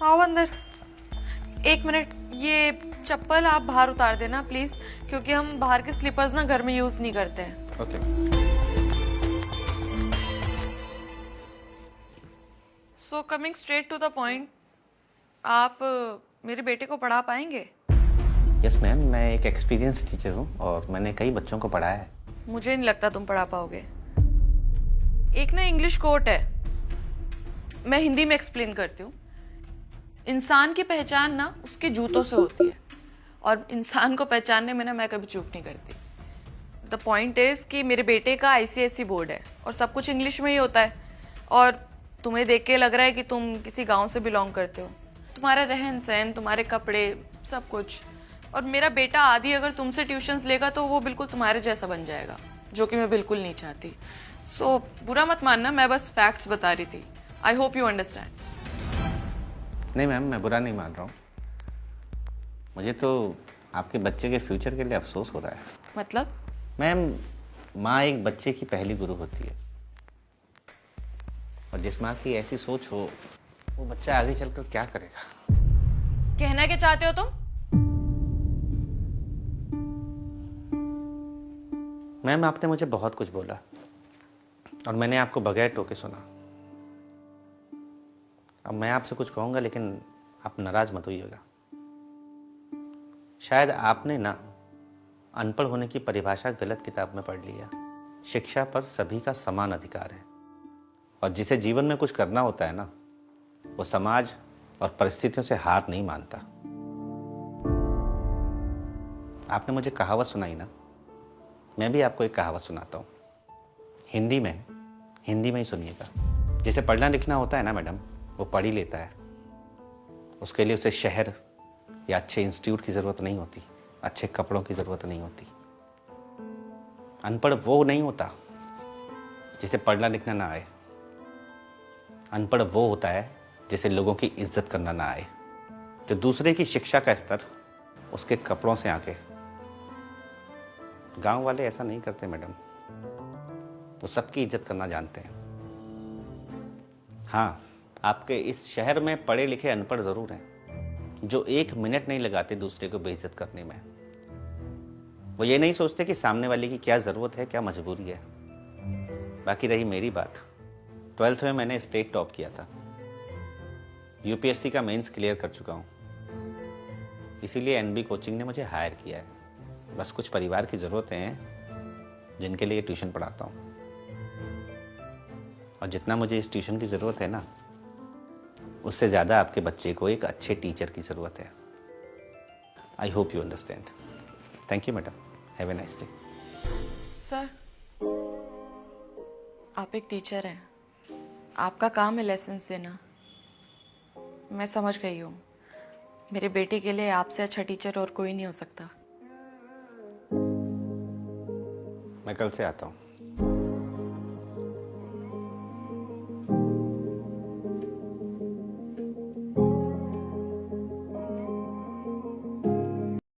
आओ अंदर। एक मिनट, ये चप्पल आप बाहर उतार देना प्लीज, क्योंकि हम बाहर के स्लीपर्स ना घर में यूज नहीं करते हैं। Okay. So coming straight to the point, आप मेरे बेटे को पढ़ा पाएंगे? यस मैम, मैं एक एक्सपीरियंस टीचर हूँ और मैंने कई बच्चों को पढ़ाया है। मुझे नहीं लगता तुम पढ़ा पाओगे। एक ना इंग्लिश कोट है, मैं हिंदी में एक्सप्लेन करती हूँ। इंसान की पहचान ना उसके जूतों से होती है, और इंसान को पहचानने में ना मैं कभी चूक नहीं करती। द पॉइंट इज कि मेरे बेटे का आईसीएसई बोर्ड है और सब कुछ इंग्लिश में ही होता है, और तुम्हें देख के लग रहा है कि तुम किसी गांव से बिलोंग करते हो। तुम्हारा रहन सहन, तुम्हारे कपड़े, सब कुछ। और मेरा बेटा आदि अगर तुमसे ट्यूशन्स लेगा तो वो बिल्कुल तुम्हारे जैसा बन जाएगा, जो कि मैं बिल्कुल नहीं चाहती। सो बुरा मत मानना, मैं बस फैक्ट्स बता रही थी। I hope you understand. नहीं मैम, मैं बुरा नहीं मान रहा हूँ। मुझे तो आपके बच्चे के फ्यूचर के लिए अफसोस हो रहा है। मतलब? मैम, माँ एक बच्चे की पहली गुरु होती है, और जिस माँ की ऐसी सोच हो वो बच्चा आगे चलकर क्या करेगा। कहना क्या चाहते हो तुम? मैम, आपने मुझे बहुत कुछ बोला और मैंने आपको बगैर टोके सुना। अब मैं आपसे कुछ कहूँगा, लेकिन आप नाराज मत होइएगा। शायद आपने ना अनपढ़ होने की परिभाषा गलत किताब में पढ़ लिया। शिक्षा पर सभी का समान अधिकार है, और जिसे जीवन में कुछ करना होता है ना, वो समाज और परिस्थितियों से हार नहीं मानता। आपने मुझे कहावत सुनाई ना, मैं भी आपको एक कहावत सुनाता हूँ। हिंदी में ही सुनिएगा। जिसे पढ़ना लिखना होता है ना मैडम, वो पढ़ ही लेता है। उसके लिए उसे शहर या अच्छे इंस्टीट्यूट की ज़रूरत नहीं होती, अच्छे कपड़ों की ज़रूरत नहीं होती। अनपढ़ वो नहीं होता जिसे पढ़ना लिखना ना आए। अनपढ़ वो होता है जिसे लोगों की इज्जत करना ना आए, जो दूसरे की शिक्षा का स्तर उसके कपड़ों से आके। गांव वाले ऐसा नहीं करते मैडम, वो सबकी इज्जत करना जानते हैं। हाँ, आपके इस शहर में पढ़े लिखे अनपढ़ जरूर हैं, जो एक मिनट नहीं लगाते दूसरे को बेइज्जत करने में। वो ये नहीं सोचते कि सामने वाले की क्या ज़रूरत है, क्या मजबूरी है। बाकी रही मेरी बात, 12th में मैंने स्टेट टॉप किया था। यूपीएससी का मेंस क्लियर कर चुका हूँ, इसीलिए एनबी कोचिंग ने मुझे हायर किया है। बस कुछ परिवार की ज़रूरतें हैं जिनके लिए ट्यूशन पढ़ाता हूँ, और जितना मुझे इस ट्यूशन की ज़रूरत है ना, उससे ज़्यादा आपके बच्चे को एक अच्छे टीचर की ज़रूरत है। I hope you understand. Thank you madam, have a nice day. Sir, आप एक टीचर हैं, आपका काम है लेसन्स देना। मैं समझ गई हूँ, मेरे बेटे के लिए आपसे अच्छा टीचर और कोई नहीं हो सकता। मैं कल से आता हूँ।